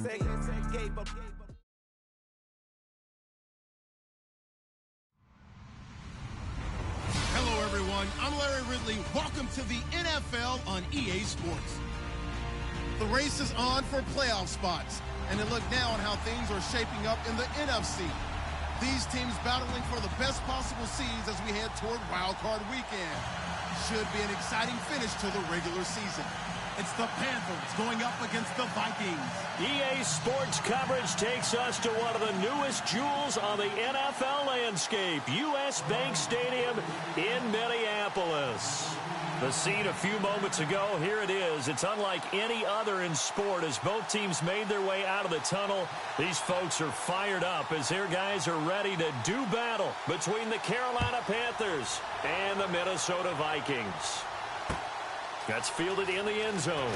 Hello, everyone. I'm Larry Ridley. Welcome to the NFL on EA Sports. The race is on for playoff spots, and a look now on how things are shaping up in the NFC. These teams battling for the best possible seeds as we head toward Wild Card Weekend. Should be an exciting finish to the regular season. It's the Panthers going up against the Vikings. EA Sports coverage takes us to one of the newest jewels on the NFL landscape, US Bank Stadium in Minneapolis. The scene a few moments ago, here it is. It's unlike any other in sport as both teams made their way out of the tunnel. These folks are fired up as their guys are ready to do battle between the Carolina Panthers and the Minnesota Vikings. That's fielded in the end zone.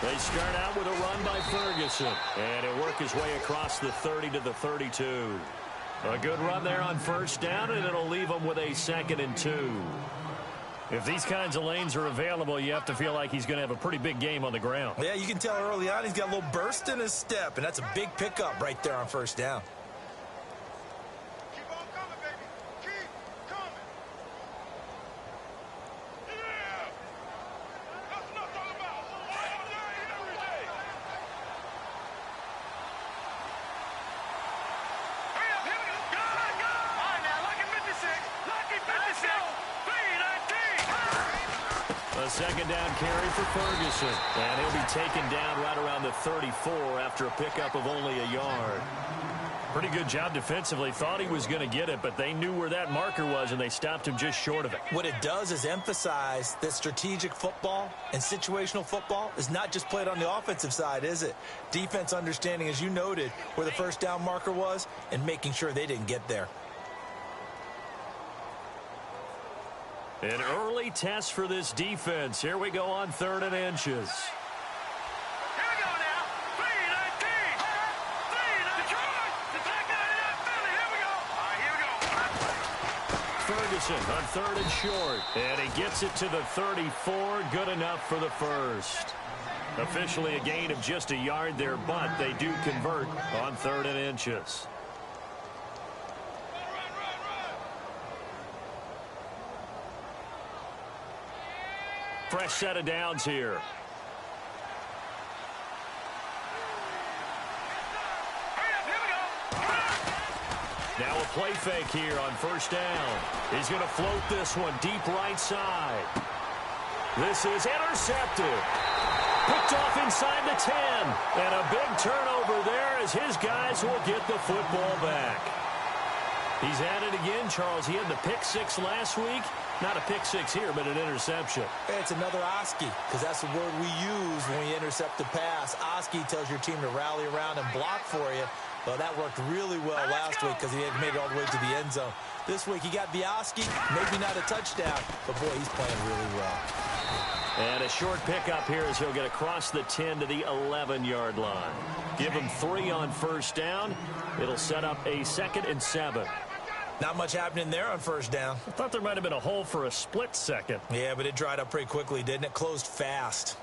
They start out with a run by Ferguson, and he'll work his way across the 30 to the 32. A good run there on first down, and it'll leave them with a 2nd and 2. If these kinds of lanes are available, you have to feel like he's going to have a pretty big game on the ground. Yeah, you can tell early on he's got a little burst in his step, and that's a big pickup right there on first down. A 2nd down carry for Ferguson. And he'll be taken down right around the 34 after a pickup of only a yard. Pretty good job defensively. Thought he was going to get it, but they knew where that marker was, and they stopped him just short of it. What it does is emphasize that strategic football and situational football is not just played on the offensive side, is it? Defense understanding, as you noted, where the first down marker was and making sure they didn't get there. An early test for this defense. Here we go on 3rd and inches. Here we go now. 3-19. 3-19. The back out Philly. Here we go. All right, here we go. Ferguson on 3rd and short. And he gets it to the 34. Good enough for the first. Officially a gain of just a yard there, but they do convert on 3rd and inches. Fresh set of downs here. Now a play fake here on first down. He's going to float this one deep right side. This is intercepted. Picked off inside the 10. And a big turnover there as his guys will get the football back. He's at it again, Charles. He had the pick 6 last week. Not a pick 6 here, but an interception. It's another Oski, because that's the word we use when we intercept the pass. Oski tells your team to rally around and block for you. Well, that worked really well last week because he had made it all the way to the end zone. This week, he got the Oski, maybe not a touchdown, but boy, he's playing really well. And a short pickup here as he'll get across the 10 to the 11-yard line. Give him 3 on first down. It'll set up a 2nd and 7. Not much happening there on first down. I thought there might have been a hole for a split second. Yeah, but it dried up pretty quickly, didn't it? Closed fast.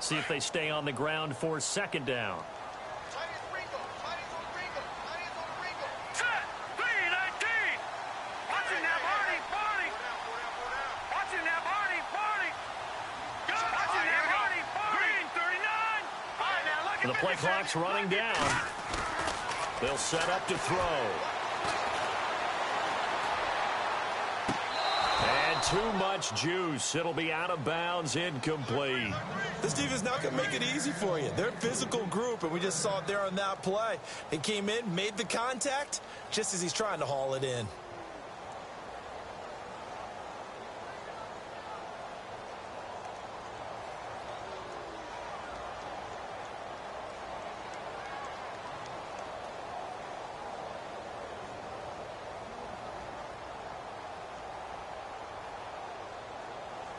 See if they stay on the ground for 2nd down. The play clock's running down. They'll set up to throw. And too much juice. It'll be out of bounds, incomplete. This defense not going to make it easy for you. They're a physical group, and we just saw it there on that play. He came in, made the contact, just as he's trying to haul it in.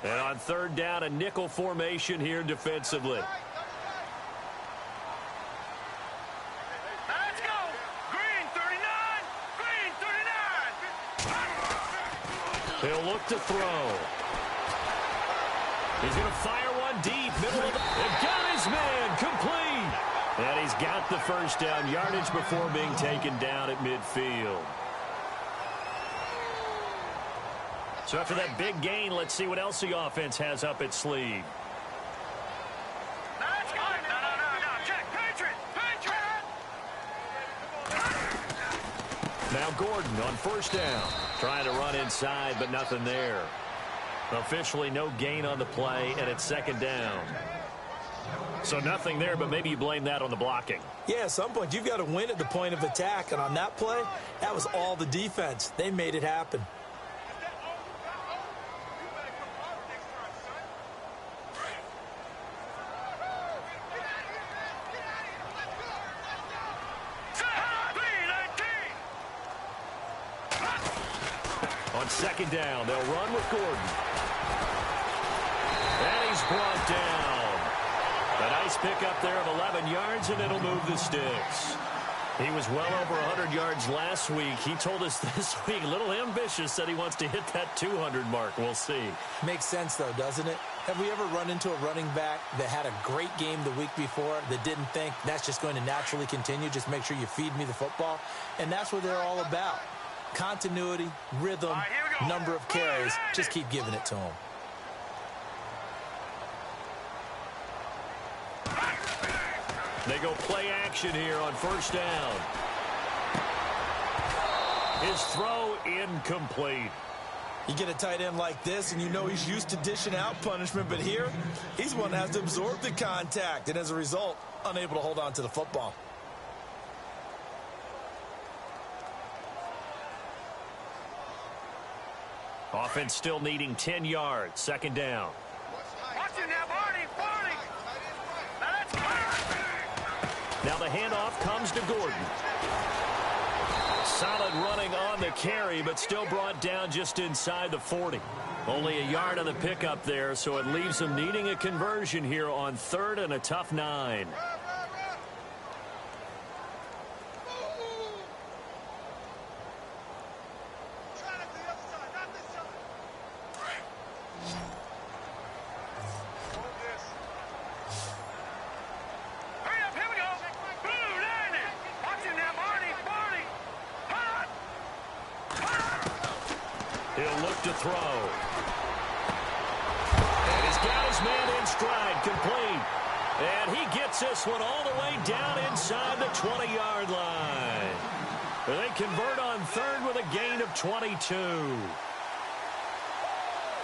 And on third down, a nickel formation here defensively. Let's go. Green 39. Green 39. He'll look to throw. He's going to fire one deep. Middle of the... And got his man. Complete. And he's got the first down yardage before being taken down at midfield. So after that big gain, let's see what else the offense has up its sleeve. Let's go. No. Check. Patriot. Now Gordon on first down. Trying to run inside, but nothing there. Officially no gain on the play, and it's second down. So nothing there, but maybe you blame that on the blocking. Yeah, at some point you've got to win at the point of attack, and on that play, that was all the defense. They made it happen. On second down, they'll run with Gordon. And he's brought down. A nice pickup there of 11 yards, and it'll move the sticks. He was well over 100 yards last week. He told us this week, a little ambitious, that he wants to hit that 200 mark. We'll see. Makes sense, though, doesn't it? Have we ever run into a running back that had a great game the week before that didn't think that's just going to naturally continue? Just make sure you feed me the football. And that's what they're all about. Continuity, rhythm, number of carries. Just keep giving it to him. They go play action here on first down. His throw incomplete. You get a tight end like this, and you know he's used to dishing out punishment, but here, he's one that has to absorb the contact, and as a result, unable to hold on to the football. Offense still needing 10 yards. Second down. Watch it now, Barney. Let's go. Now the handoff comes to Gordon. Solid running on the carry, but still brought down just inside the 40. Only a yard on the pickup there, so it leaves them needing a conversion here on third and a tough 9. He'll look to throw. And he's got his man in stride, complete. And he gets this one all the way down inside the 20-yard line. They convert on third with a gain of 22.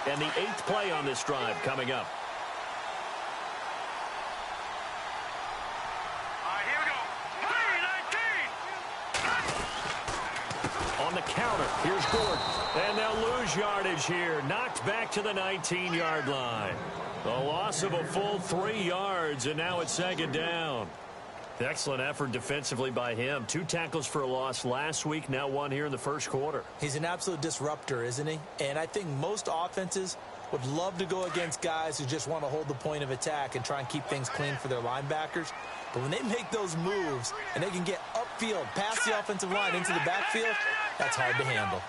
And the 8th play on this drive coming up. Here we go. 19. On the counter, here's Gordon. And they'll lose yardage here. Knocked back to the 19-yard line. The loss of a full 3 yards, and now it's second down. Excellent effort defensively by him. 2 tackles for a loss last week, now 1 here in the first quarter. He's an absolute disruptor, isn't he? And I think most offenses would love to go against guys who just want to hold the point of attack and try and keep things clean for their linebackers. But when they make those moves and they can get upfield, past the offensive line into the backfield, that's hard to handle.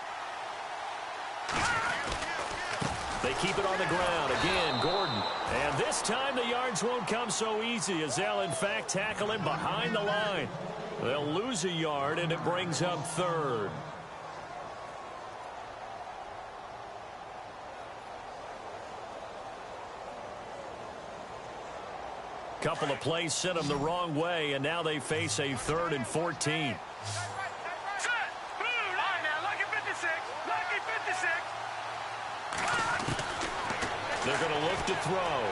They keep it on the ground. Again, Gordon. And this time the yards won't come so easy as they'll, in fact, tackle him behind the line. They'll lose a yard, and it brings up third. Couple of plays sent them the wrong way, and now they face a 3rd and 14. Set. Blue line now. Lucky 56. Lucky 56. going to look to throw.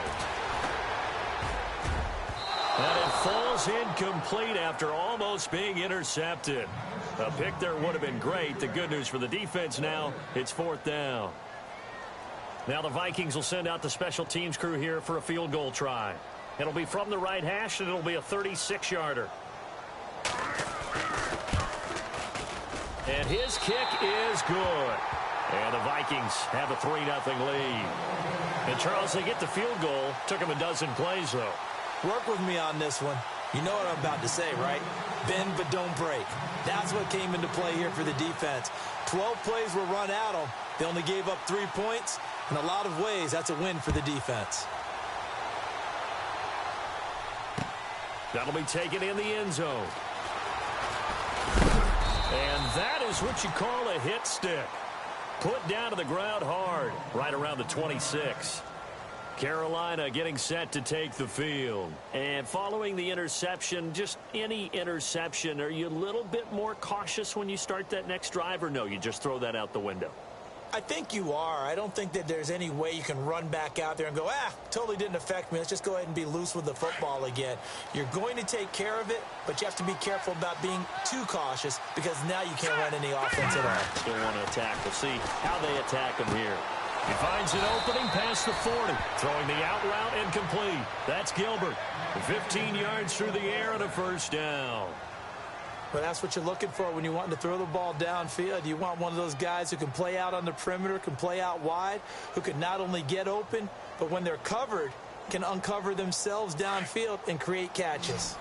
And it falls incomplete after almost being intercepted. A pick there would have been great. The good news for the defense now, it's 4th down. Now the Vikings will send out the special teams crew here for a field goal try. It'll be from the right hash, and it'll be a 36-yarder. And his kick is good. And the Vikings have a 3-0 lead. And, Charles, they get the field goal. Took them a dozen plays, though. Work with me on this one. You know what I'm about to say, right? Bend but don't break. That's what came into play here for the defense. 12 plays were run at them. They only gave up 3 points. In a lot of ways, that's a win for the defense. That'll be taken in the end zone. And that is what you call a hit stick. Put down to the ground hard, right around the 26. Carolina getting set to take the field. And following the interception, just any interception, are you a little bit more cautious when you start that next drive, or no, you just throw that out the window? I think you are. I don't think that there's any way you can run back out there and go, totally didn't affect me. Let's just go ahead and be loose with the football again. You're going to take care of it, but you have to be careful about being too cautious because now you can't run any offense at all. Still want to attack. We'll see how they attack him here. He finds an opening past the 40. Throwing the out route incomplete. That's Gilbert. 15 yards through the air and a 1st down. But that's what you're looking for when you want to throw the ball downfield. You want one of those guys who can play out on the perimeter, can play out wide, who can not only get open, but when they're covered, can uncover themselves downfield and create catches.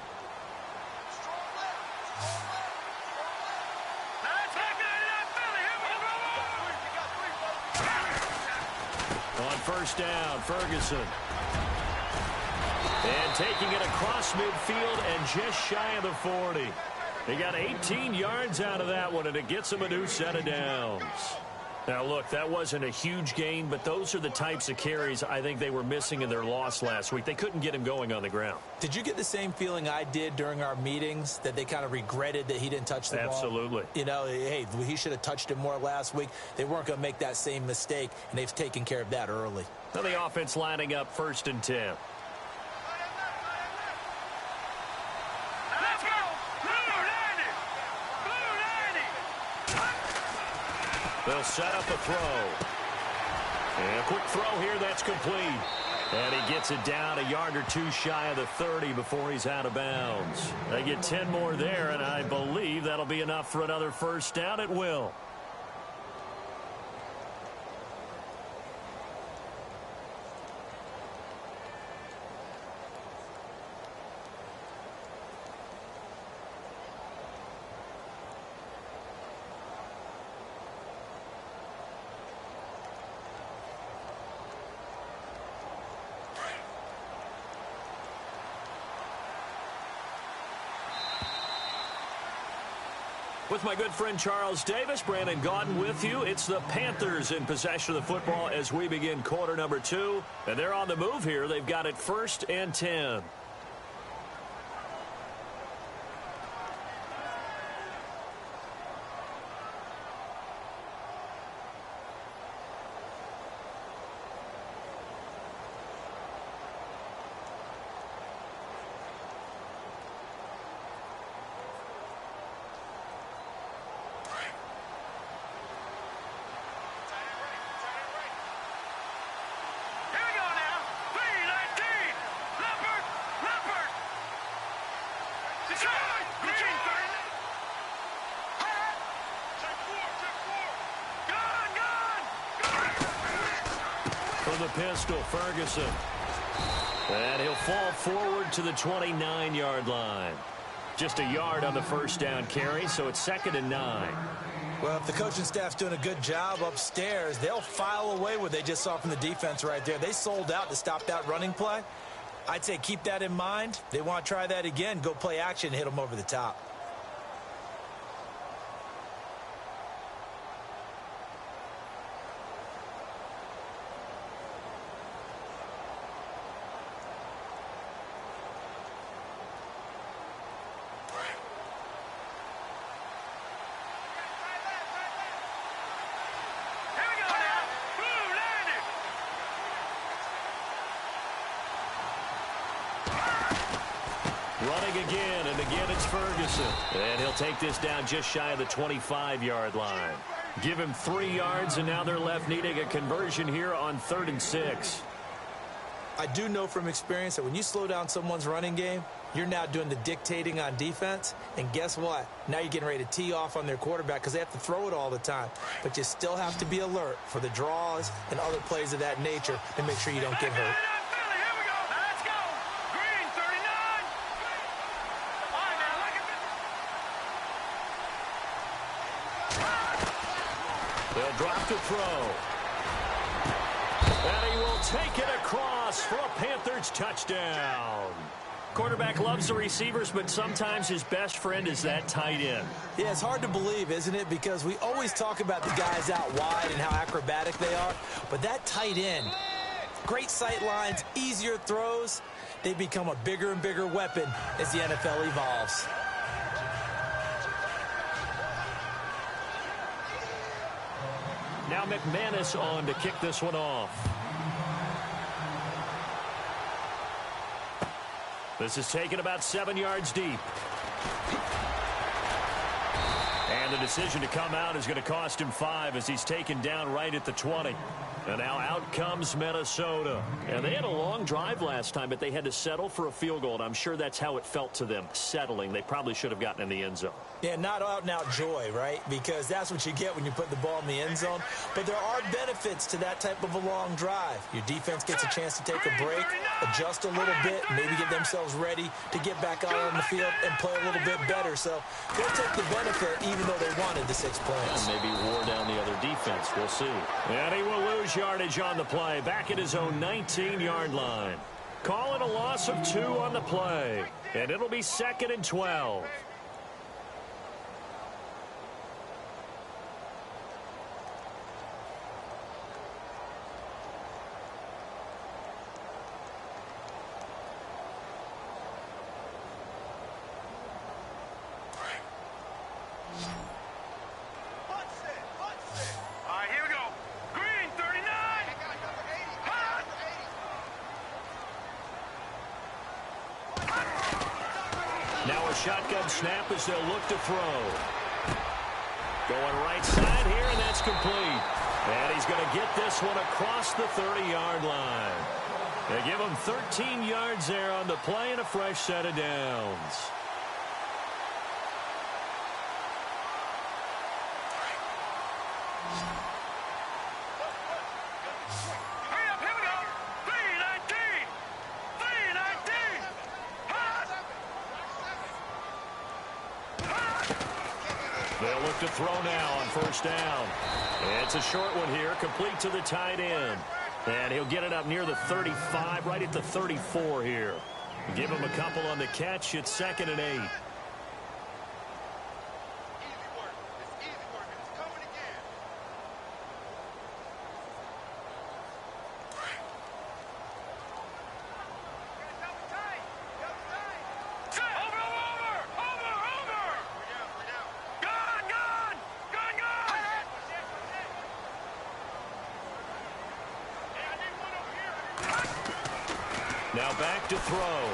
On 1st down, Ferguson. And taking it across midfield and just shy of the 40. They got 18 yards out of that one, and it gets them a new set of downs. Now, look, that wasn't a huge gain, but those are the types of carries I think they were missing in their loss last week. They couldn't get him going on the ground. Did you get the same feeling I did during our meetings, that they kind of regretted that he didn't touch the ball? Absolutely. You know, hey, he should have touched it more last week. They weren't going to make that same mistake, and they've taken care of that early. Now the offense lining up 1st and 10. They'll set up a throw. And a quick throw here, that's complete. And he gets it down a yard or 2 shy of the 30 before he's out of bounds. They get 10 more there, and I believe that'll be enough for another 1st down. It will. With my good friend Charles Davis, Brandon Gaudin with you. It's the Panthers in possession of the football as we begin quarter number 2. And they're on the move here. They've got it 1st and 10. From the pistol, Ferguson. And he'll fall forward to the 29-yard line. Just a yard on the 1st down carry, so it's 2nd and 9. Well, if the coaching staff's doing a good job upstairs, they'll file away what they just saw from the defense right there. They sold out to stop that running play. I'd say keep that in mind. They want to try that again. Go play action, hit them over the top. Running again, and again it's Ferguson. And he'll take this down just shy of the 25-yard line. Give him 3 yards, and now they're left needing a conversion here on 3rd and 6. I do know from experience that when you slow down someone's running game, you're now doing the dictating on defense. And guess what? Now you're getting ready to tee off on their quarterback because they have to throw it all the time. But you still have to be alert for the draws and other plays of that nature to make sure you don't get hurt. They'll drop to throw. And he will take it across for a Panthers touchdown. Quarterback loves the receivers, but sometimes his best friend is that tight end. Yeah, it's hard to believe, isn't it? Because we always talk about the guys out wide and how acrobatic they are. But that tight end, great sight lines, easier throws, they become a bigger and bigger weapon as the NFL evolves. Now McManus on to kick this one off. This is taken about 7 yards deep. And the decision to come out is going to cost him 5 as he's taken down right at the 20. And now out comes Minnesota. And they had a long drive last time, but they had to settle for a field goal. And I'm sure that's how it felt to them, settling. They probably should have gotten in the end zone. Yeah, not out-and-out joy, right? Because that's what you get when you put the ball in the end zone. But there are benefits to that type of a long drive. Your defense gets a chance to take a break, adjust a little bit, maybe get themselves ready to get back out on the field and play a little bit better. So they'll take the benefit even though they wanted the 6 points. And maybe wore down the other defense. We'll see. And he will lose yardage on the play, back at his own 19-yard line. Call it a loss of 2 on the play. And it'll be 2nd and 12. Now a shotgun snap as they'll look to throw. Going right side here, and that's complete. And he's going to get this one across the 30-yard line. They give him 13 yards there on the play and a fresh set of downs. They'll look to throw now on 1st down. It's a short one here, complete to the tight end. And he'll get it up near the 35, right at the 34 here. Give him a couple on the catch. It's 2nd and 8. Now back to throw.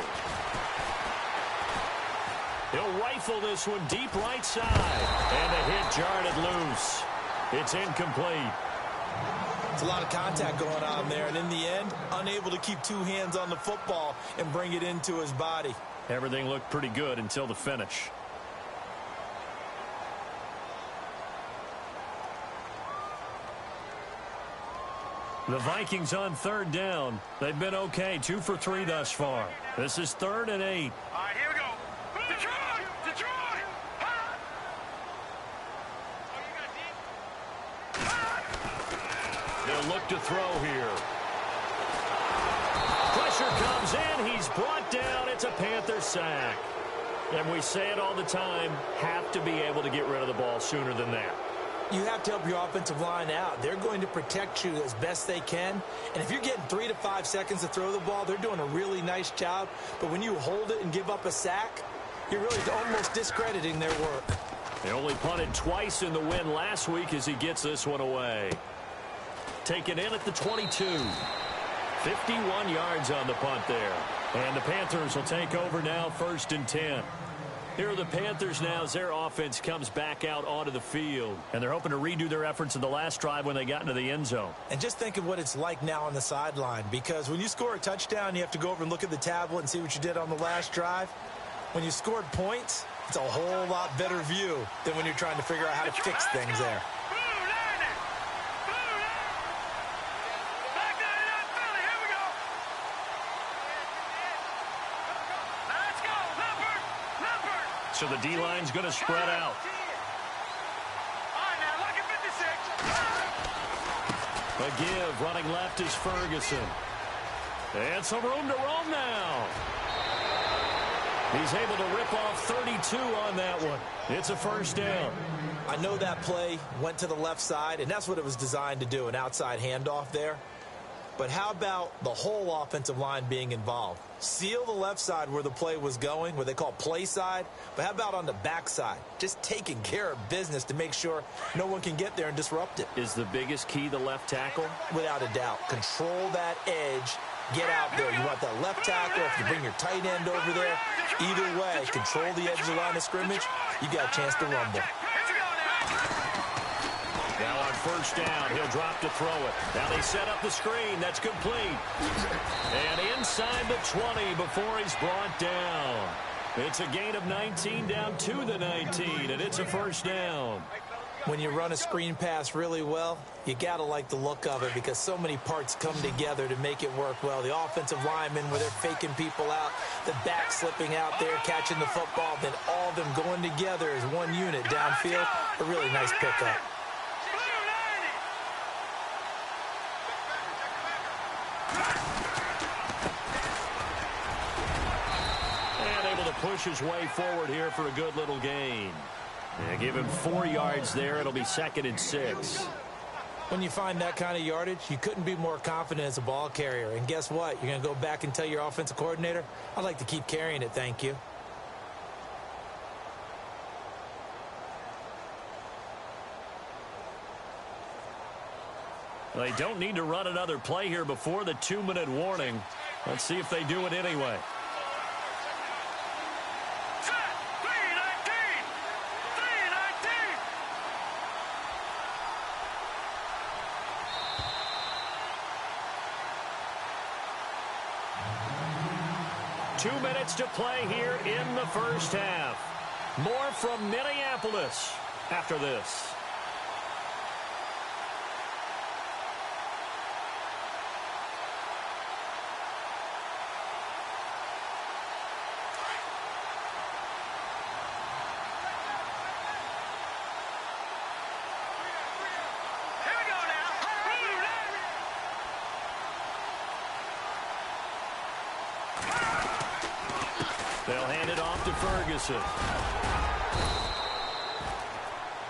He'll rifle this one deep right side. And the hit jarred it loose. It's incomplete. It's a lot of contact going on there. And in the end, unable to keep 2 hands on the football and bring it into his body. Everything looked pretty good until the finish. The Vikings on 3rd down. They've been okay, 2 for 3 thus far. This is 3rd and 8. All right, here we go. Detroit! Detroit! They'll look to throw here. Pressure comes in. He's brought down. It's a Panther sack. And we say it all the time, have to be able to get rid of the ball sooner than that. You have to help your offensive line out. They're going to protect you as best they can. And if you're getting 3 to 5 seconds to throw the ball, they're doing a really nice job. But when you hold it and give up a sack, you're really almost discrediting their work. They only punted twice in the win last week as he gets this one away. Taken in at the 22. 51 yards on the punt there. And the Panthers will take over now, 1st and 10. Here are the Panthers now as their offense comes back out onto the field. And they're hoping to redo their efforts in the last drive when they got into the end zone. And just think of what it's like now on the sideline, because when you score a touchdown, you have to go over and look at the tablet and see what you did on the last drive. When you scored points, it's a whole lot better view than when you're trying to figure out how to fix things there. So the D-line's going to spread out. A give, running left is Ferguson. And some room to roam now. He's able to rip off 32 on that one. It's a 1st down. I know that play went to the left side, and that's what it was designed to do, an outside handoff there. But how about the whole offensive line being involved? Seal the left side where the play was going, where they call play side. But how about on the back side? Just taking care of business to make sure no one can get there and disrupt it. Is the biggest key the left tackle? Without a doubt. Control that edge. Get out there. You want that left tackle. If you bring your tight end over there, either way, control the edge of the line of scrimmage. You got a chance to rumble. Now on 1st down, he'll drop to throw it. Now they set up the screen. That's complete. And inside the 20 before he's brought down. It's a gain of 19 down to the 19, and it's a 1st down. When you run a screen pass really well, you got to like the look of it because so many parts come together to make it work well. The offensive linemen where they're faking people out, the back slipping out there, catching the football, then all of them going together as one unit downfield. A really nice pickup. Push his way forward here for a good little gain. And give him 4 yards there. It'll be 2nd and 6. When you find that kind of yardage, you couldn't be more confident as a ball carrier. And guess what? You're going to go back and tell your offensive coordinator, I'd like to keep carrying it, thank you. They don't need to run another play here before the 2-minute warning. Let's see if they do it anyway. To play here in the 1st half. More from Minneapolis after this. They'll hand it off to Ferguson.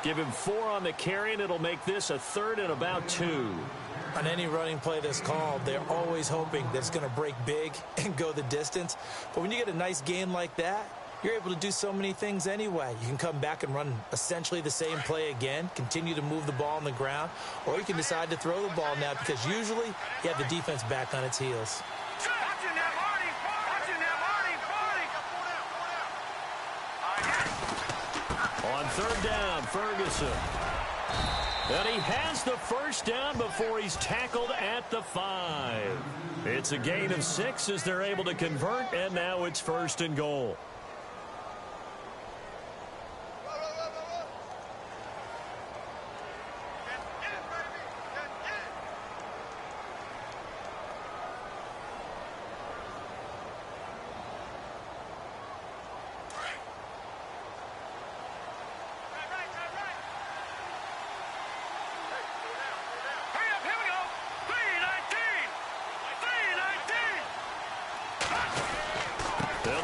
Give him 4 on the carry, and it'll make this a 3rd and about 2. On any running play that's called, they're always hoping that it's going to break big and go the distance. But when you get a nice gain like that, you're able to do so many things anyway. You can come back and run essentially the same play again, continue to move the ball on the ground, or you can decide to throw the ball now because usually you have the defense back on its heels. On 3rd down, Ferguson. And he has the 1st down before he's tackled at the 5. It's a gain of 6 as they're able to convert, and now it's 1st and goal.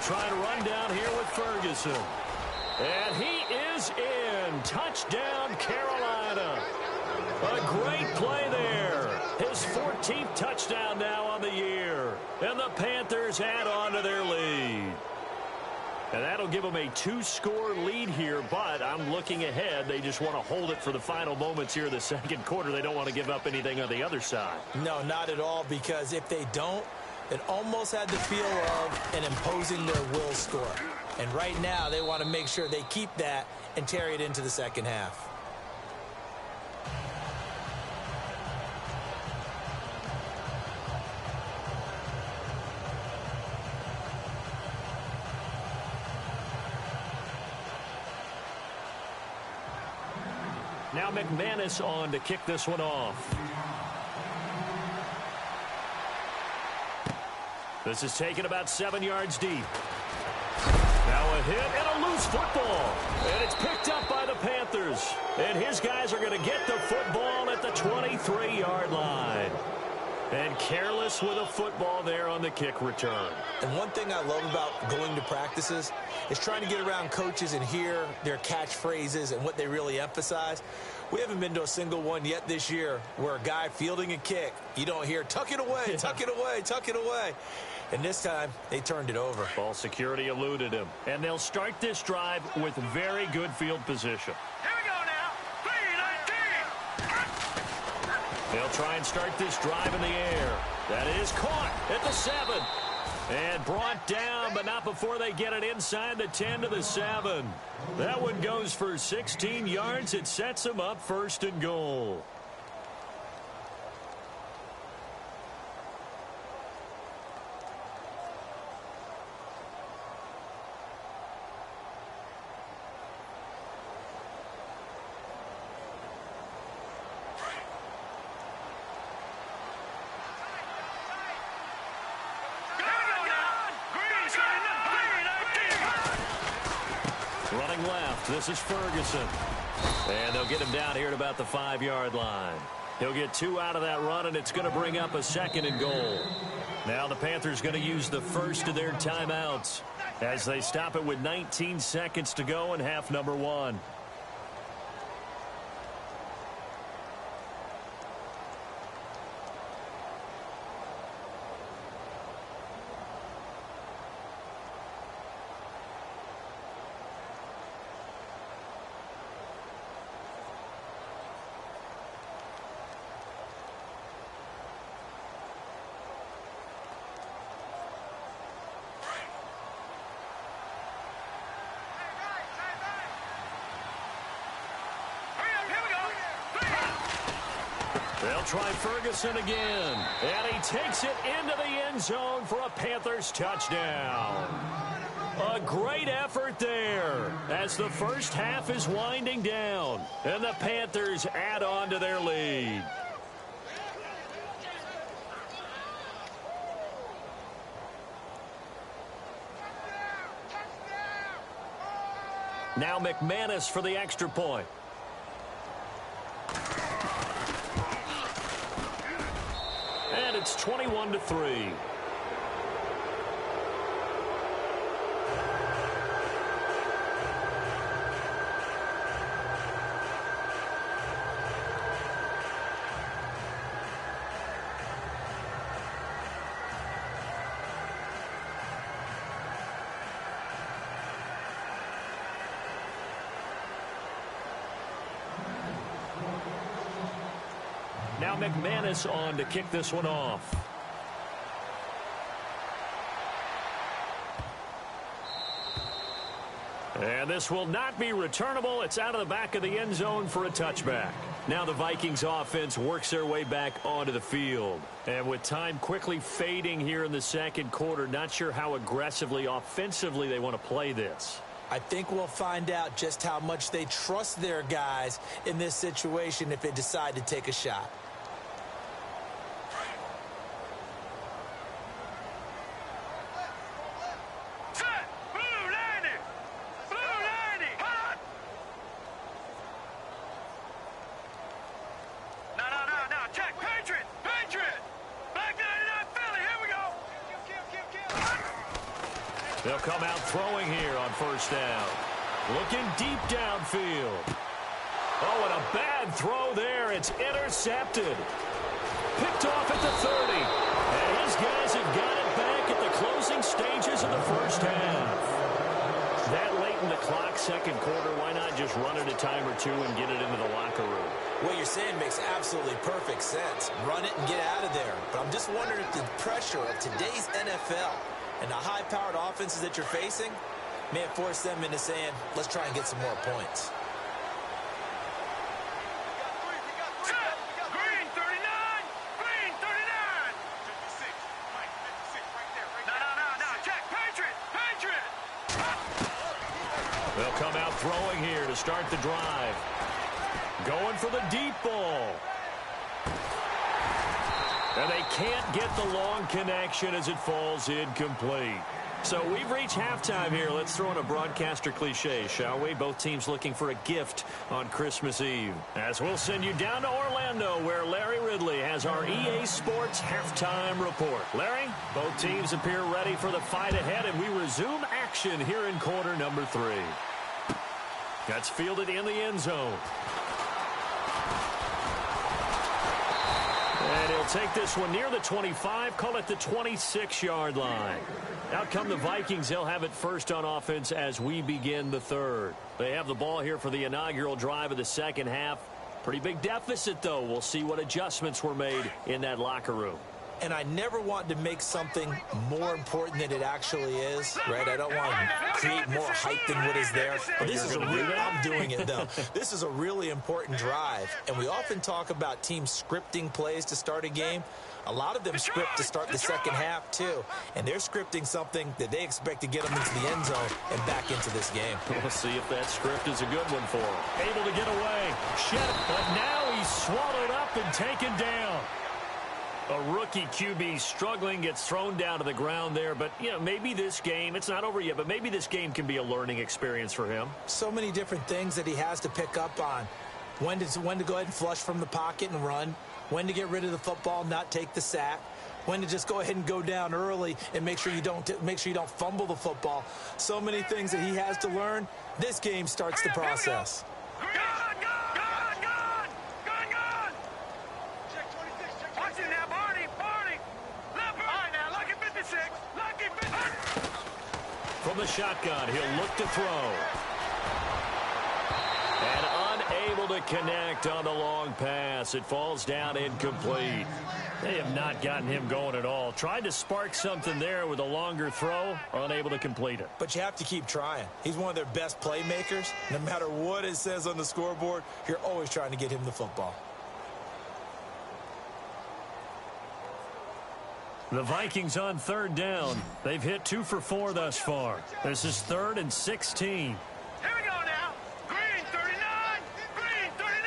Trying to run down here with Ferguson. And he is in. Touchdown, Carolina. A great play there. His 14th touchdown now on the year. And the Panthers add on to their lead. And that'll give them a 2-score lead here, but I'm looking ahead. They just want to hold it for the final moments here in the second quarter. They don't want to give up anything on the other side. No, not at all, because if they don't, it almost had the feel of an imposing their will score. And right now, they want to make sure they keep that and carry it into the second half. Now McManus on to kick this one off. This is taken about 7 yards deep. Now a hit and a loose football. And it's picked up by the Panthers. And his guys are going to get the football at the 23-yard line. And careless with a football there on the kick return. And one thing I love about going to practices is trying to get around coaches and hear their catchphrases and what they really emphasize. We haven't been to a single one yet this year where a guy fielding a kick, you don't hear, tuck it away, tuck it away, tuck it away. And this time, they turned it over. Ball security eluded him. And they'll start this drive with very good field position. Here we go now. 3-19. They'll try and start this drive in the air. That is caught at the 7. And brought down, but not before they get it inside the 10 to the 7. That one goes for 16 yards. It sets them up 1st and goal. Running left, this is Ferguson. And they'll get him down here at about the 5-yard line. He'll get 2 out of that run, and it's going to bring up a 2nd and goal. Now the Panthers going to use the first of their timeouts as they stop it with 19 seconds to go in half number 1. They'll try Ferguson again. And he takes it into the end zone for a Panthers touchdown. A great effort there as the first half is winding down. And the Panthers add on to their lead. Now McManus for the extra point. And it's 21-3. Now McManus on to kick this one off. And this will not be returnable. It's out of the back of the end zone for a touchback. Now the Vikings offense works their way back onto the field. And with time quickly fading here in the second quarter, not sure how aggressively, offensively they want to play this. I think we'll find out just how much they trust their guys in this situation if they decide to take a shot. They'll come out throwing here on first down. Looking deep downfield. Oh, and a bad throw there. It's intercepted. Picked off at the 30. And his guys have got it back at the closing stages of the first half. second quarter, why not just run it a time or two and get it into the locker room? What you're saying makes absolutely perfect sense. Run it and get out of there. But I'm just wondering if the pressure of today's NFL and the high-powered offenses that you're facing may have forced them into saying, let's try and get some more points. Green 39! Green 39! 56. Mike, 56 right there. No. Check. Patriot! They'll come out throwing here to start the drive. Going for the deep ball. And they can't get the long connection as it falls incomplete. So we've reached halftime here. Let's throw in a broadcaster cliche, shall we? Both teams looking for a gift on Christmas Eve. As we'll send you down to Orlando, where Larry Ridley has our EA Sports halftime report. Larry, both teams appear ready for the fight ahead, and we resume action here in quarter number 3. That's fielded in the end zone. And he'll take this one near the 25, call it the 26-yard line. Out come the Vikings. They'll have it first on offense as we begin the third. They have the ball here for the inaugural drive of the second half. Pretty big deficit, though. We'll see what adjustments were made in that locker room. And I never want to make something more important than it actually is, right? I don't want to create more hype than what is there. But this is I'm doing it, though. This is a really important drive. And we often talk about teams scripting plays to start a game. A lot of them script to start the second half, too. And they're scripting something that they expect to get them into the end zone and back into this game. We'll see if that script is a good one for him. Able to get away. But now he's swallowed up and taken down. A rookie QB struggling, gets thrown down to the ground there. But, you know, maybe this game, it's not over yet, but maybe this game can be a learning experience for him. So many different things that he has to pick up on. When to go ahead and flush from the pocket and run. When to get rid of the football, not take the sack. When to just go ahead and go down early and make sure you don't fumble the football. So many things that he has to learn. This game starts the process. From the shotgun, he'll look to throw. And unable to connect on the long pass. It falls down incomplete. They have not gotten him going at all. Tried to spark something there with a longer throw, unable to complete it. But you have to keep trying. He's one of their best playmakers. No matter what it says on the scoreboard, you're always trying to get him the football. The Vikings on third down. They've hit 2 for 4 thus far. This is 3rd and 16. Here we go now. Green 39. Green 39.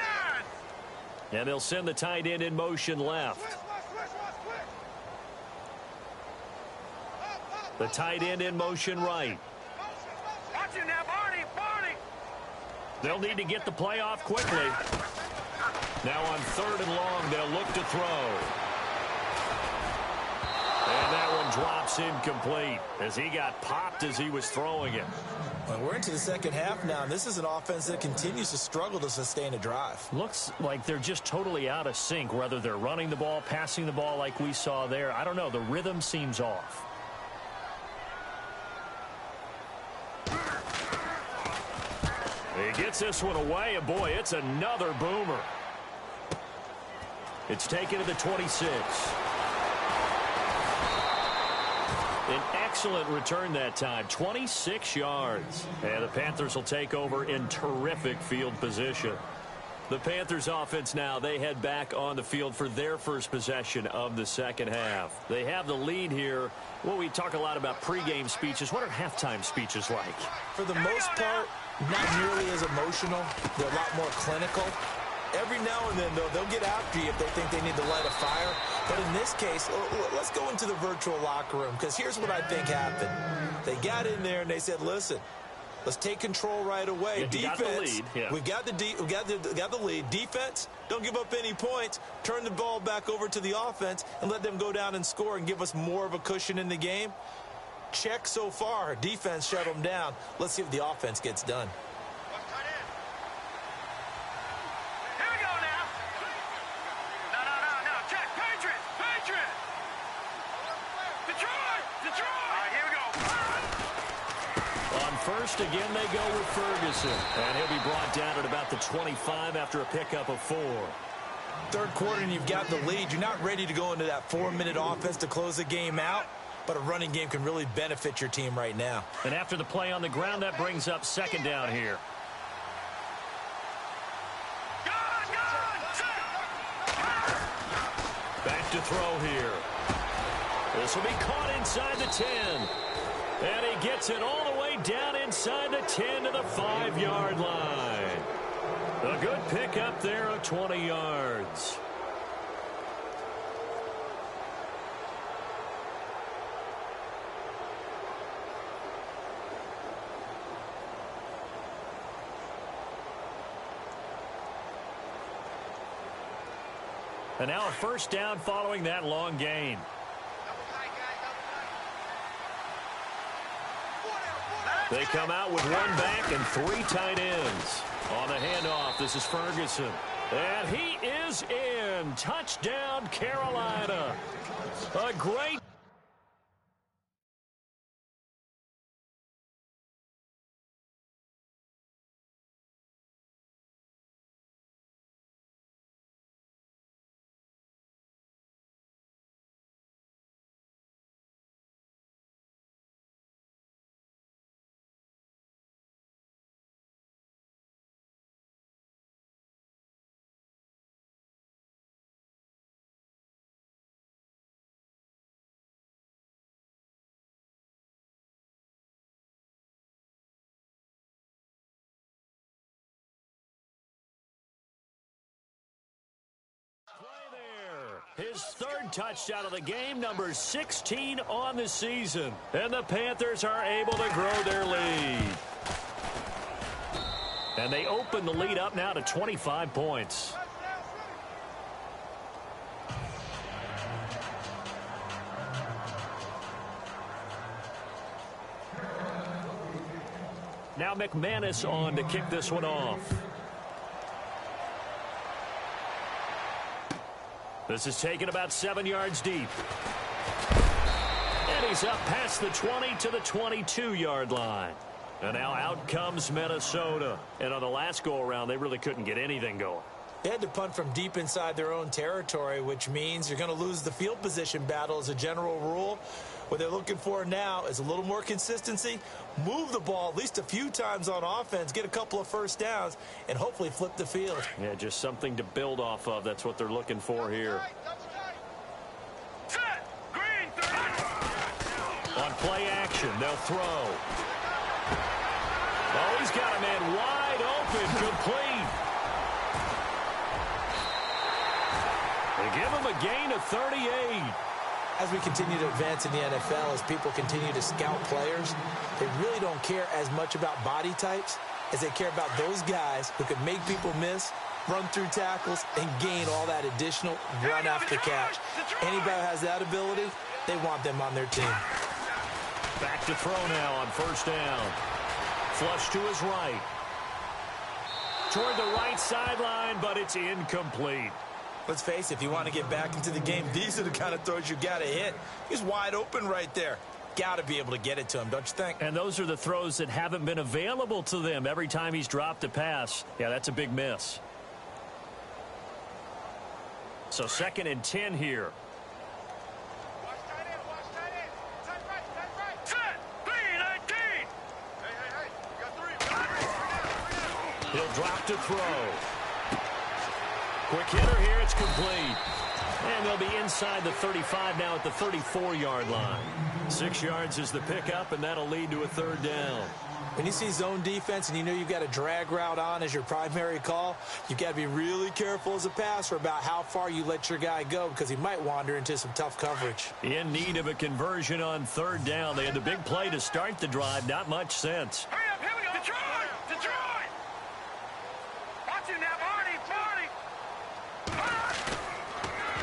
And they'll send the tight end in motion left. The tight end in motion right. Watch him now, Barney. They'll need to get the play off quickly. Now on 3rd and long, they'll look to throw. And that one drops incomplete as he got popped as he was throwing it. Well, we're into the second half now. This is an offense that continues to struggle to sustain a drive. Looks like they're just totally out of sync, whether they're running the ball, passing the ball like we saw there. I don't know. The rhythm seems off. He gets this one away, and boy, it's another boomer. It's taken to the 26. An excellent return that time, 26 yards. And the Panthers will take over in terrific field position. The Panthers offense now, they head back on the field for their first possession of the second half. They have the lead here. Well, we talk a lot about pregame speeches. What are halftime speeches like? For the most part, not nearly as emotional. They're a lot more clinical. Every now and then, though, they'll get after you if they think they need to light a fire. But in this case, let's go into the virtual locker room, because here's what I think happened. They got in there and they said, listen, let's take control right away. Yeah, defense, got the lead. Yeah. we got the lead. Defense, don't give up any points. Turn the ball back over to the offense and let them go down and score and give us more of a cushion in the game. Check so far. Defense shut them down. Let's see if the offense gets done. first. Again, they go with Ferguson. And he'll be brought down at about the 25 after a pickup of 4. Third quarter and you've got the lead. You're not ready to go into that 4-minute offense to close the game out, but a running game can really benefit your team right now. And after the play on the ground, that brings up second down here. Back to throw here. This will be caught inside the 10. And he gets it all the way down inside the 10 to the 5-yard line. A good pickup there of 20 yards. And now a first down following that long gain. They come out with 1 back and 3 tight ends. On the handoff, this is Ferguson. And he is in. Touchdown, Carolina. A great... His 3rd touchdown of the game, number 16 on the season. And the Panthers are able to grow their lead. And they open the lead up now to 25 points. Now McManus on to kick this one off. This is taken about 7 yards deep. And he's up past the 20 to the 22-yard line. And now out comes Minnesota. And on the last go-around, they really couldn't get anything going. They had to punt from deep inside their own territory, which means you're going to lose the field position battle as a general rule. What they're looking for now is a little more consistency, move the ball at least a few times on offense, get a couple of first downs, and hopefully flip the field. Yeah, just something to build off of. That's what they're looking for here. On play action, they'll throw. Oh, he's got a man wide open, complete. They give him a gain of 38. As we continue to advance in the NFL, as people continue to scout players, they really don't care as much about body types as they care about those guys who can make people miss, run through tackles, and gain all that additional run after catch. Anybody who has that ability, they want them on their team. Back to throw now on first down. Flush to his right. Toward the right sideline, but it's incomplete. Let's face it, if you want to get back into the game, these are the kind of throws you got to hit. He's wide open right there. Got to be able to get it to him, don't you think? And those are the throws that haven't been available to them every time he's dropped a pass. Yeah, that's a big miss. So 2nd and 10 here. Watch tight end, watch tight end. Tight right. Set, 3-19. Hey, you got 3. He'll drop to throw. Quick hitter here, it's complete. And they'll be inside the 35 now at the 34-yard line. 6 yards is the pickup, and that'll lead to a 3rd down. When you see zone defense and you know you've got a drag route on as your primary call, you've got to be really careful as a passer about how far you let your guy go because he might wander into some tough coverage. In need of a conversion on 3rd down. They had the big play to start the drive. Not much sense. Hurry up, here we go. Detroit! Watch it now, Barney.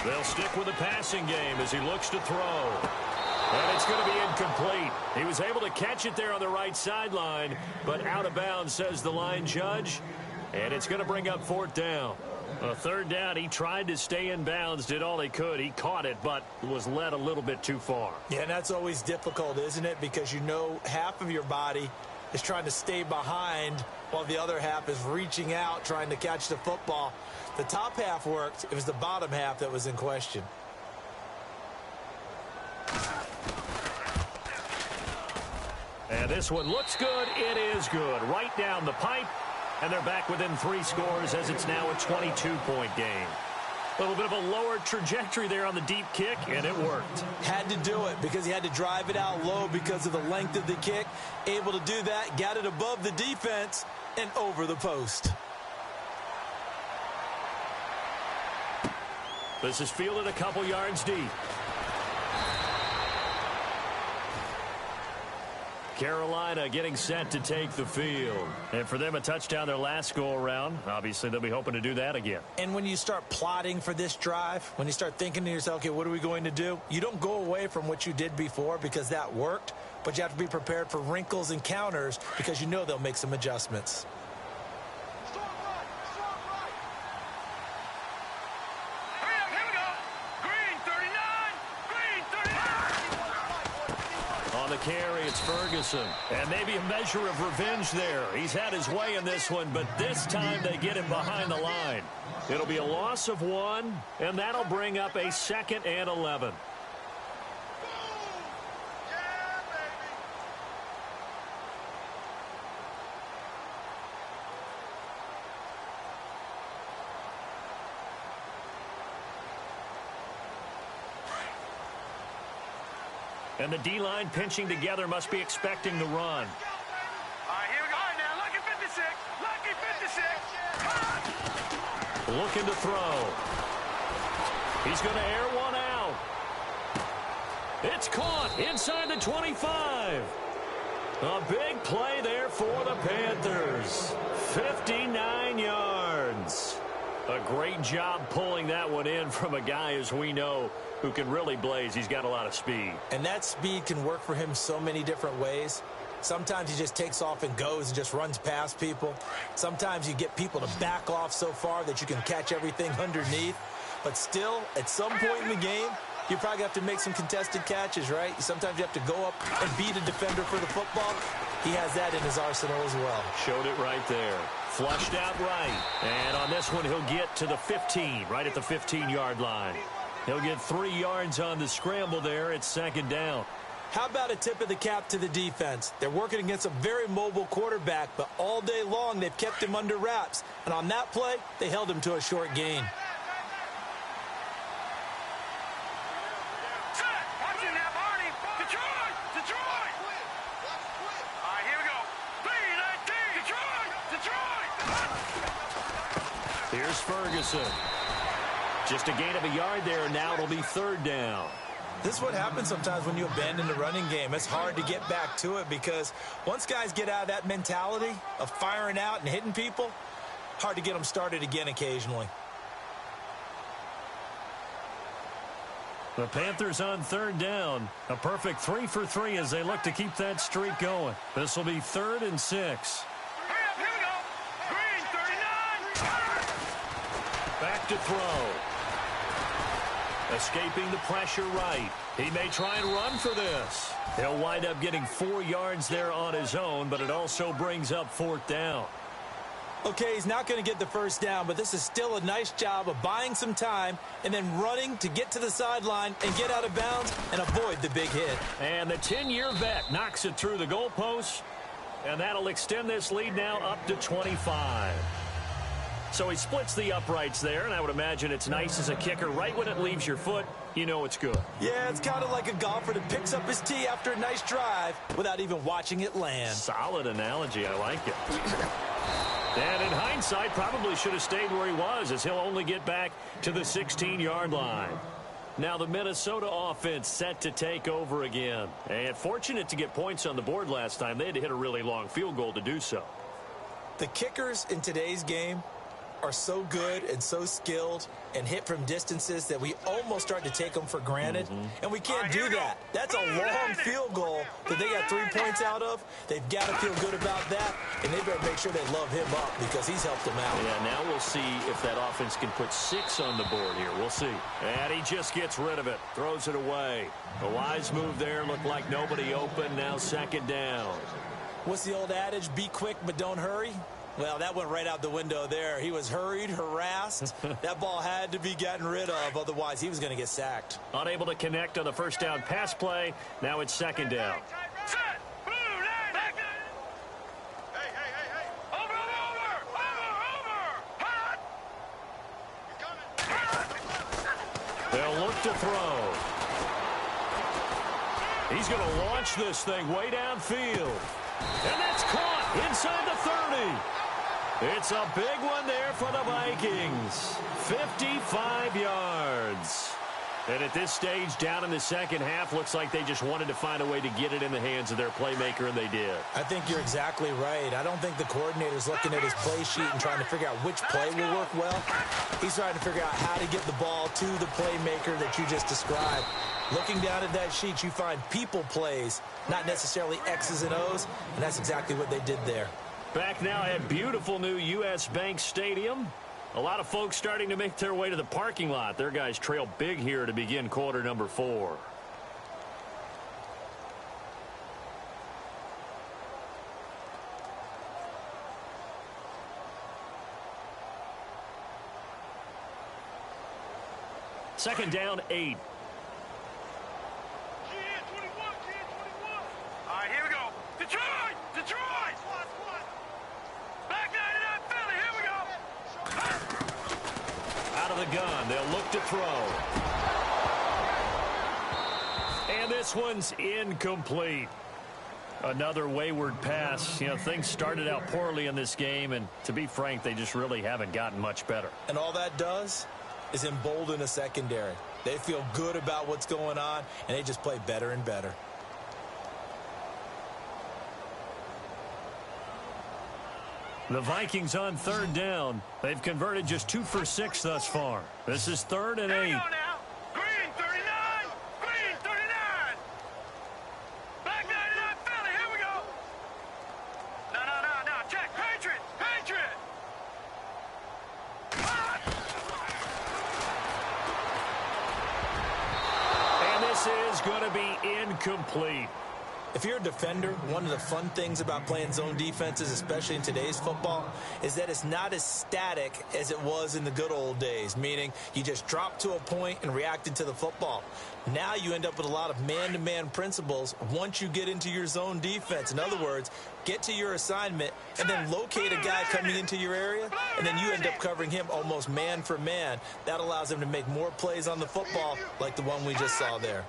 They'll stick with the passing game as he looks to throw. And it's going to be incomplete. He was able to catch it there on the right sideline, but out of bounds, says the line judge. And it's going to bring up 4th down. A 3rd down, he tried to stay in bounds, did all he could. He caught it, but was led a little bit too far. Yeah, and that's always difficult, isn't it? Because you know half of your body is trying to stay behind while the other half is reaching out, trying to catch the football. The top half worked. It was the bottom half that was in question. And this one looks good. It is good. Right down the pipe. And they're back within 3 scores as it's now a 22-point game. A little bit of a lower trajectory there on the deep kick, and it worked. Had to do it because he had to drive it out low because of the length of the kick. Able to do that, got it above the defense and over the post. This is fielded a couple yards deep. Carolina getting set to take the field. And for them, a touchdown their last go-around. Obviously, they'll be hoping to do that again. And when you start plotting for this drive, when you start thinking to yourself, okay, what are we going to do? You don't go away from what you did before because that worked, but you have to be prepared for wrinkles and counters because you know they'll make some adjustments. Carry, it's Ferguson. And maybe a measure of revenge there. He's had his way in this one, but this time they get him behind the line. It'll be a loss of 1, and that'll bring up a 2nd and 11. And the D-line pinching together must be expecting the run. All right, here we go. All right, now, lucky 56. Lucky 56. Looking to throw. He's going to air one out. It's caught inside the 25. A big play there for the Panthers. 59 yards. A great job pulling that one in from a guy, as we know, who can really blaze. He's got a lot of speed. And that speed can work for him so many different ways. Sometimes he just takes off and goes and just runs past people. Sometimes you get people to back off so far that you can catch everything underneath. But still, at some point in the game, you probably have to make some contested catches, right? Sometimes you have to go up and beat a defender for the football. He has that in his arsenal as well. Showed it right there. Flushed out right. And on this one, he'll get to the 15, right at the 15-yard line. He'll get 3 yards on the scramble there. It's 2nd down. How about a tip of the cap to the defense? They're working against a very mobile quarterback, but all day long they've kept him under wraps. And on that play, they held him to a short gain. Here's Ferguson. Just a gain of a yard there, and now it'll be 3rd down. This is what happens sometimes when you abandon the running game. It's hard to get back to it because once guys get out of that mentality of firing out and hitting people, hard to get them started again occasionally. The Panthers on 3rd down. A perfect 3 for 3 as they look to keep that streak going. This will be 3rd and 6. Back to throw. Escaping the pressure right. He may try and run for this. He'll wind up getting 4 yards there on his own, but it also brings up 4th down. Okay, he's not going to get the 1st down, but this is still a nice job of buying some time and then running to get to the sideline and get out of bounds and avoid the big hit. And the 10-year vet knocks it through the goalpost, and that'll extend this lead now up to 25. So he splits the uprights there, and I would imagine it's nice as a kicker. Right when it leaves your foot, you know it's good. Yeah, it's kind of like a golfer that picks up his tee after a nice drive without even watching it land. Solid analogy. I like it. And in hindsight, probably should have stayed where he was, as he'll only get back to the 16-yard line. Now the Minnesota offense set to take over again. And fortunate to get points on the board last time. They had to hit a really long field goal to do so. The kickers in today's game are so good and so skilled and hit from distances that we almost start to take them for granted. And we can't do that. That's a long field goal that they got 3 points out of. They've got to feel good about that, and they better make sure they love him up because he's helped them out. Yeah, now we'll see if that offense can put 6 on the board here. We'll see. And he just gets rid of it, throws it away. A wise move there, looked like nobody open. Now 2nd down. What's the old adage? Be quick, but don't hurry. Well, that went right out the window there. He was hurried, harassed. That ball had to be gotten rid of, otherwise he was going to get sacked. Unable to connect on the first down pass play. Now it's second down. They'll look to throw. He's going to launch this thing way downfield. And that's caught inside the 30. It's a big one there for the Vikings. 55 yards. And at this stage, down in the second half, looks like they just wanted to find a way to get it in the hands of their playmaker, and they did. I think you're exactly right. I don't think the coordinator's looking at his play sheet and trying to figure out which play will work well. He's trying to figure out how to get the ball to the playmaker that you just described. Looking down at that sheet, you find people plays, not necessarily X's and O's, and that's exactly what they did there. Back now at beautiful new U.S. Bank Stadium. A lot of folks starting to make their way to the parking lot. Their guys trail big here to begin quarter number 4. Second down, 8. All right, here we go. Detroit! Detroit! Back 99 Philly, here we go. Out of the gun, they'll look to throw. And this one's incomplete. Another wayward pass. You know, things started out poorly in this game, and to be frank, they just really haven't gotten much better. And all that does is embolden a secondary. They feel good about what's going on, and they just play better and better. The Vikings on third down. They've converted just 2 for 6 thus far. This is 3rd and 8. Here we go now. Green 39. Green 39. Back 99 Philly, here we go. No. Check. Patriot. Patriot. And this is going to be incomplete. If you're a defender, one of the fun things about playing zone defenses, especially in today's football, is that it's not as static as it was in the good old days, meaning you just drop to a point and reacted to the football. Now you end up with a lot of man-to-man principles once you get into your zone defense. In other words, get to your assignment and then locate a guy coming into your area, and then you end up covering him almost man for man. That allows him to make more plays on the football like the one we just saw there.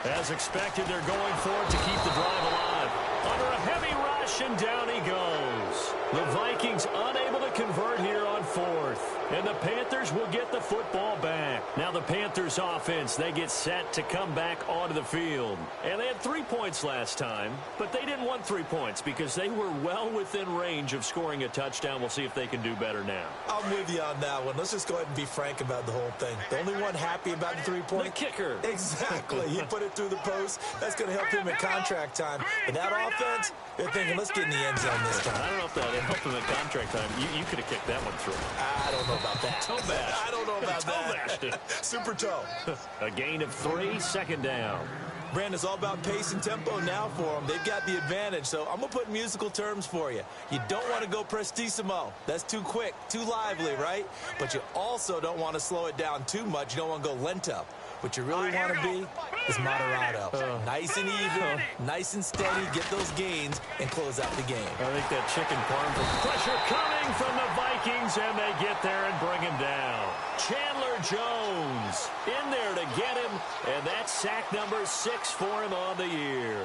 As expected, they're going for it to keep the drive alive. Under a heavy rush, and down he goes. The Vikings unable to convert here on 4th. And the Panthers will get the football back. Now the Panthers offense, they get set to come back onto the field. And they had 3 points last time, but they didn't want 3 points because they were well within range of scoring a touchdown. We'll see if they can do better now. I'm with you on that one. Let's just go ahead and be frank about the whole thing. The only one happy about the 3-point? The kicker. Exactly. He put it through the post. That's going to help him in contract time. But that offense, they're thinking, let's get in the end zone this time. I don't know if that helped him in contract time. You could have kicked that one through. I don't know about that. Toe bash. I don't know about that. Toe Super toe. A gain of 3, second down. Brandon, it's all about pace and tempo now for them. They've got the advantage, so I'm going to put musical terms for you. You don't want to go prestissimo. That's too quick, too lively, right? But you also don't want to slow it down too much. You don't want to go lento. What you really want to be is moderato. Nice and even, nice and steady, get those gains, and close out the game. I think that chicken farm from pressure coming from the Vikings, and they get there and bring him down. Chandler Jones in there to get him, and that's sack number 6 for him on the year.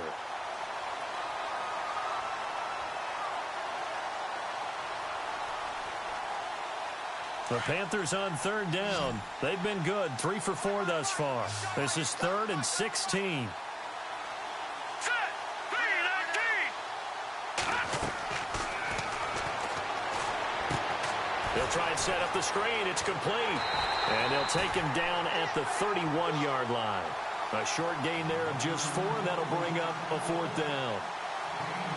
The Panthers on third down. They've been good, 3 for 4 thus far. This is 3rd and 16. They'll try and set up the screen. It's complete. And they'll take him down at the 31-yard line. A short gain there of just 4, and that'll bring up a 4th down.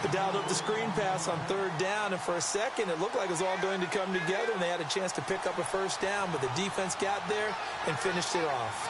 They dialed up the screen pass on 3rd down, and for a second it looked like it was all going to come together, and they had a chance to pick up a 1st down, but the defense got there and finished it off.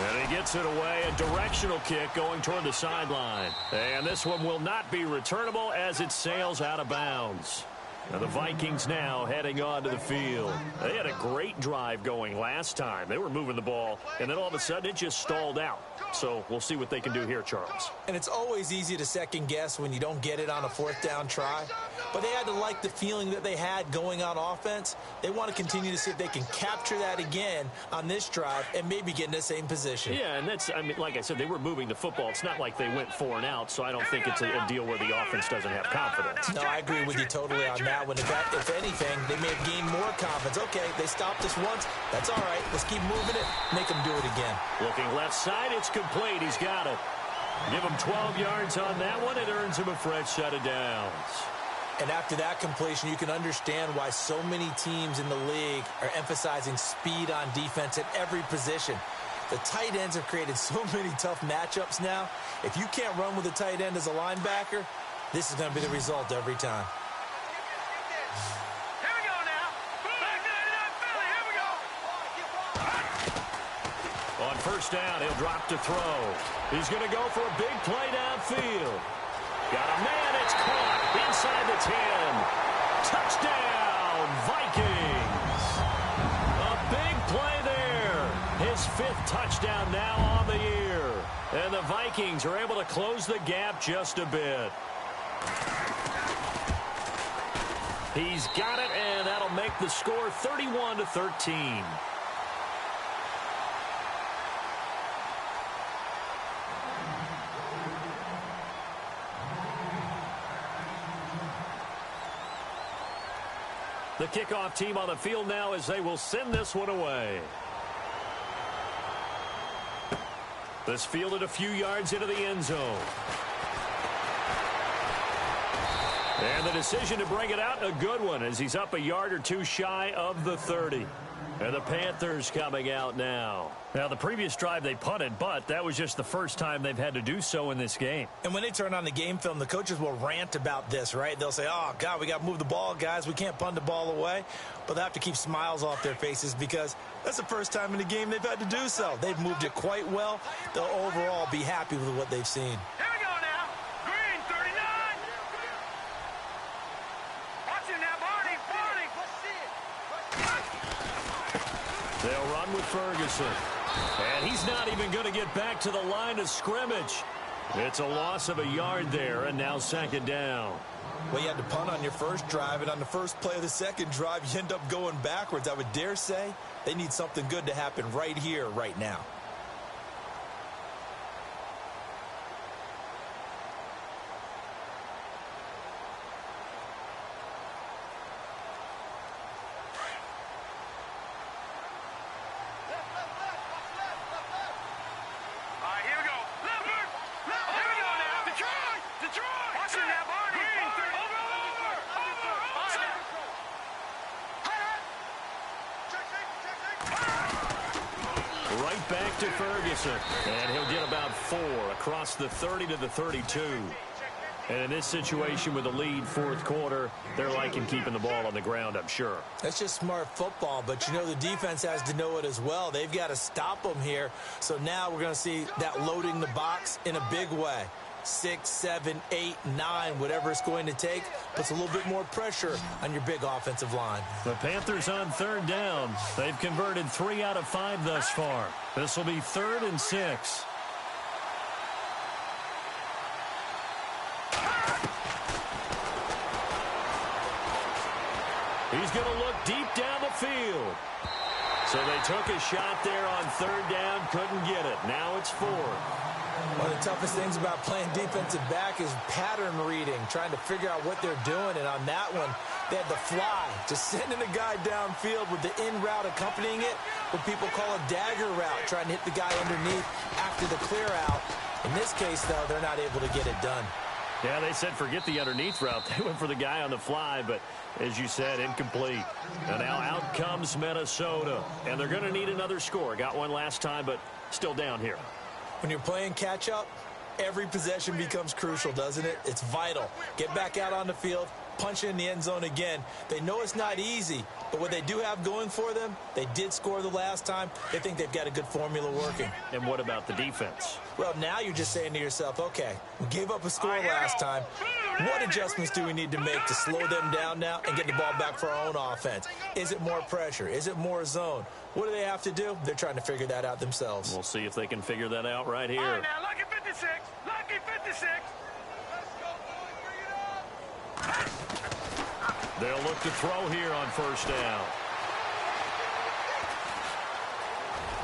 And he gets it away, a directional kick going toward the sideline. And this one will not be returnable as it sails out of bounds. Now the Vikings now heading onto the field. They had a great drive going last time. They were moving the ball, and then all of a sudden it just stalled out. So we'll see what they can do here, Charles. And it's always easy to second guess when you don't get it on a fourth down try. But they had to like the feeling that they had going on offense. They want to continue to see if they can capture that again on this drive and maybe get in the same position. Yeah, and that's, I mean, like I said, they were moving the football. It's not like they went 4 and out, so I don't think it's a deal where the offense doesn't have confidence. No, I agree with you totally on that. When if anything, they may have gained more confidence. Okay, they stopped us once. That's all right. Let's keep moving it. Make them do it again. Looking left side, it's complete. He's got it. Give him 12 yards on that one. It earns him a fresh set of downs. And after that completion, you can understand why so many teams in the league are emphasizing speed on defense at every position. The tight ends have created so many tough matchups now. If you can't run with a tight end as a linebacker, this is going to be the result every time. Here we go now. Back to Philly. Here we go. On first down, he'll drop to throw. He's going to go for a big play downfield. Got a man, it's caught inside the 10. Touchdown, Vikings. A big play there. His 5th touchdown now on the year. And the Vikings are able to close the gap just a bit. He's got it, and that'll make the score 31-13. The kickoff team on the field now as they will send this one away. This fielded a few yards into the end zone. And the decision to bring it out, a good one, as he's up a yard or two shy of the 30. And the Panthers coming out now. Now, the previous drive they punted, but that was just the first time they've had to do so in this game. And when they turn on the game film, the coaches will rant about this, right? They'll say, oh, God, we got to move the ball, guys. We can't punt the ball away. But they have to keep smiles off their faces because that's the first time in the game they've had to do so. They've moved it quite well. They'll overall be happy with what they've seen. Here we go now. Green, 39. Watch him now, Barney. They'll run with Ferguson. And he's not even going to get back to the line of scrimmage. It's a loss of a yard there, and now second down. Well, you had to punt on your first drive, and on the first play of the second drive, you end up going backwards. I would dare say they need something good to happen right here, right now. Back to Ferguson, and he'll get about 4 across the 30 to the 32. And in this situation with a lead fourth quarter, they're liking keeping the ball on the ground, I'm sure. That's just smart football, but you know the defense has to know it as well. They've got to stop them here. So now we're going to see that loading the box in a big way. 6, 7, 8, 9, whatever it's going to take, puts a little bit more pressure on your big offensive line. The Panthers on third down. They've converted 3 out of 5 thus far. This will be 3rd and 6. He's going to look deep down the field. So they took a shot there on third down, couldn't get it. Now it's 4. One of the toughest things about playing defensive back is pattern reading, trying to figure out what they're doing. And on that one, they had the fly, just sending a guy downfield with the in route accompanying it, what people call a dagger route, trying to hit the guy underneath after the clear out. In this case, though, they're not able to get it done. Yeah, they said forget the underneath route. They went for the guy on the fly, but as you said, incomplete. And now out comes Minnesota. And they're going to need another score. Got one last time, but still down here. When you're playing catch-up, every possession becomes crucial, doesn't it? It's vital. Get back out on the field, punch it in the end zone again. They know it's not easy, but what they do have going for them, they did score the last time. They think they've got a good formula working. And what about the defense? Well, now you're just saying to yourself, okay, we gave up a score last time. What adjustments do we need to make to slow them down now and get the ball back for our own offense? Is it more pressure? Is it more zone? What do they have to do? They're trying to figure that out themselves. We'll see if they can figure that out right here. All right, now, lucky 56. Lucky 56. Let's go, boys. Bring it up. They'll look to throw here on first down.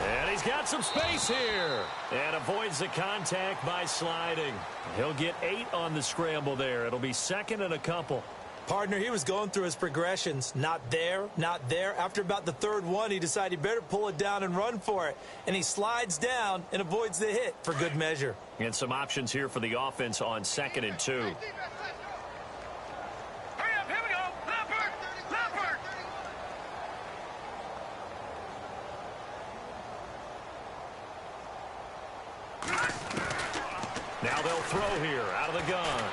And he's got some space here. And avoids the contact by sliding. He'll get 8 on the scramble there. It'll be second and a couple. Partner, he was going through his progressions. Not there, not there. After about the third one, he decided he better pull it down and run for it. And he slides down and avoids the hit for good measure. And some options here for the offense on 2nd and 2. Hurry up, here we go. Leopard, Leopard. Now they'll throw here out of the gun.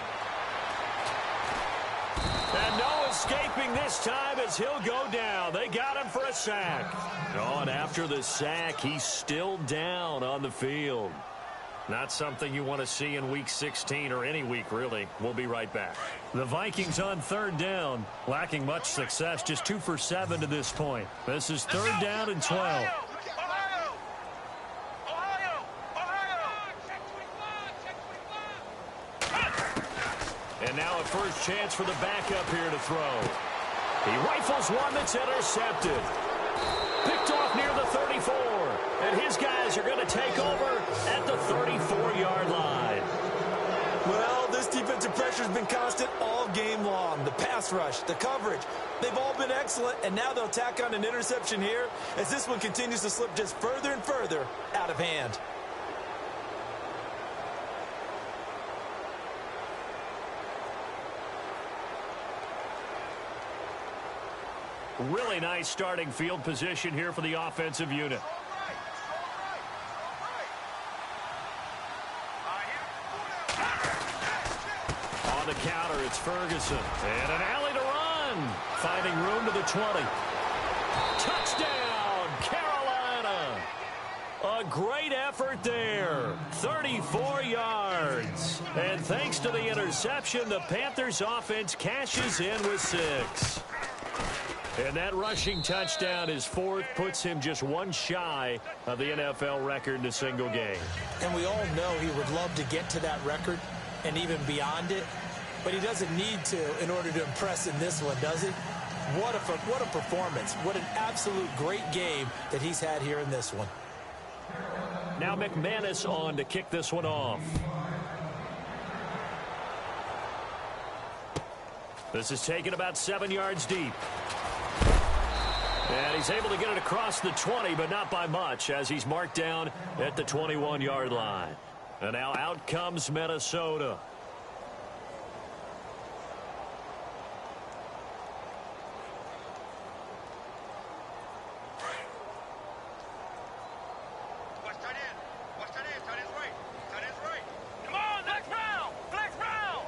And no escaping this time as he'll go down. They got him for a sack. Oh, and after the sack, he's still down on the field. Not something you want to see in Week 16 or any week, really. We'll be right back. The Vikings on 3rd down, lacking much success, just 2 for 7 to this point. This is 3rd down and 12. Ohio! Ohio! Ohio! And now a first chance for the backup here to throw. He rifles one that's intercepted. Picked off near the 34. And his guys are going to take over at the 34-yard line. Well, this defensive pressure has been constant all game long. The pass rush, the coverage, they've all been excellent, and now they'll tack on an interception here as this one continues to slip just further and further out of hand. Really nice starting field position here for the offensive unit. On the counter, it's Ferguson. And an alley to run. Finding room to the 20. Touchdown, Carolina. A great effort there. 34 yards. And thanks to the interception, the Panthers offense cashes in with 6. And that rushing touchdown, his 4th, puts him just 1 shy of the NFL record in a single game. And we all know he would love to get to that record and even beyond it, but he doesn't need to in order to impress in this one, does he? What a performance. What an absolute great game that he's had here in this one. Now McManus on to kick this one off. This is taken about 7 yards deep. And he's able to get it across the 20, but not by much, as he's marked down at the 21-yard line. And now out comes Minnesota. Watch tight end. Watch tight end. Tight end's right. Tight end's right. Come on, flex round. Flex round.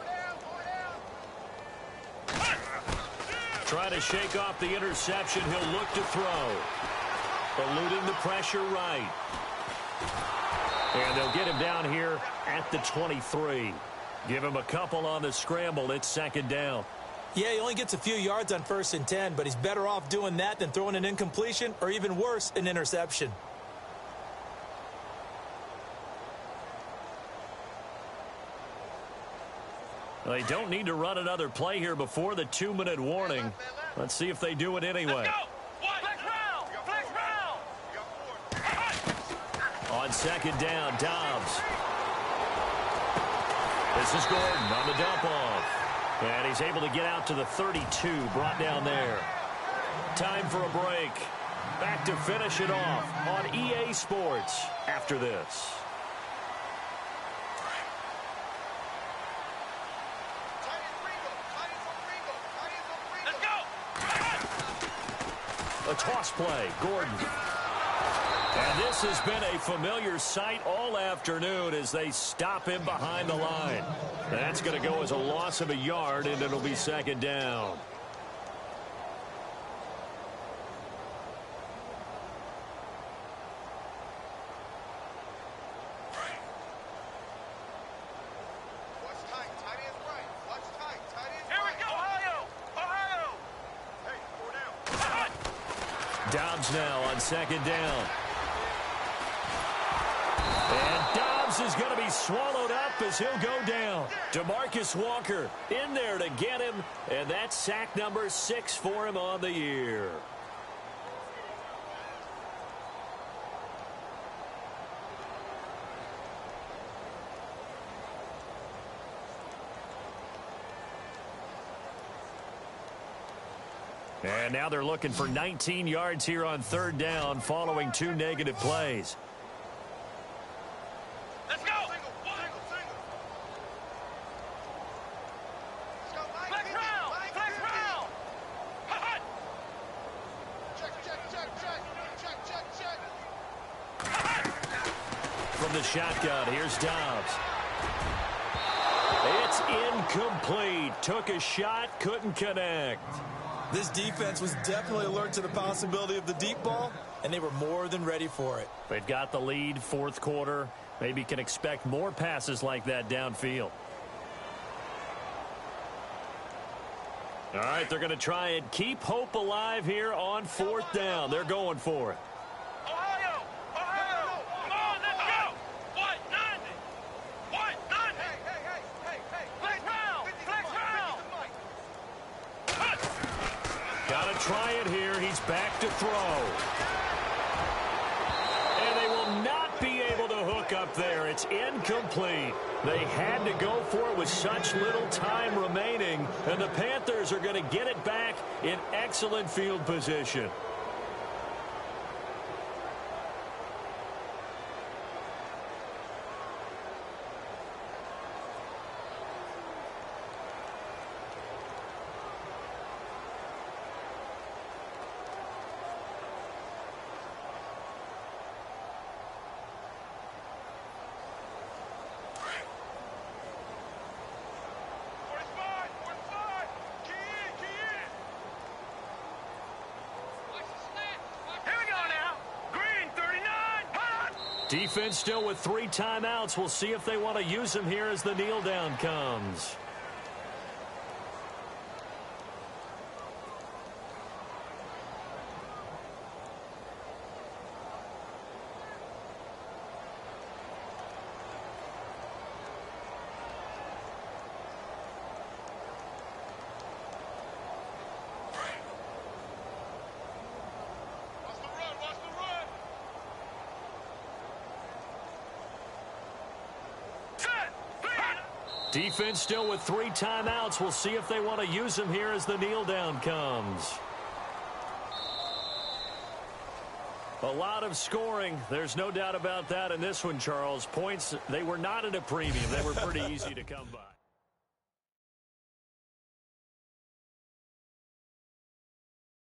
Trying to shake off the interception. He'll look to throw. Eluding the pressure right. And they'll get him down here at the 23. Give him a couple on the scramble. It's 2nd down. Yeah, he only gets a few yards on 1st and 10, but he's better off doing that than throwing an incompletion or even worse, an interception. They don't need to run another play here before the 2-minute warning. Let's see if they do it anyway. Flex round. Flex round. On 2nd down, Dobbs. This is Gordon on the dump off. And he's able to get out to the 32, brought down there. Time for a break. Back to finish it off on EA Sports after this. A toss play, Gordon. And this has been a familiar sight all afternoon as they stop him behind the line. That's going to go as a loss of a yard, and it'll be second down. Dobbs now on second down. And Dobbs is going to be swallowed up as he'll go down. DeMarcus Walker in there to get him, and that's sack number 6 for him on the year. And now they're looking for 19 yards here on third down following 2 negative plays. Let's go! Single. Flex round! Check. From the shotgun, here's Dobbs. It's incomplete. Took a shot, couldn't connect. This defense was definitely alert to the possibility of the deep ball, and they were more than ready for it. They've got the lead, fourth quarter. Maybe can expect more passes like that downfield. All right, they're going to try and keep hope alive here on fourth down. They're going for it. Ohio! Come on, let's go! What? Nothing! Hey! Flex round! Got to try it here. He's back to throw. And they will not be able to hook up there. It's incomplete. They had to go for it with such little time remaining. And the Panthers are going to get it back in excellent field position. Defense still with 3 timeouts. We'll see if they want to use them here as the kneel down comes. Defense still with 3 timeouts. We'll see if they want to use them here as the kneel down comes. A lot of scoring. There's no doubt about that in this one, Charles. Points, they were not at a premium. They were pretty easy to come by.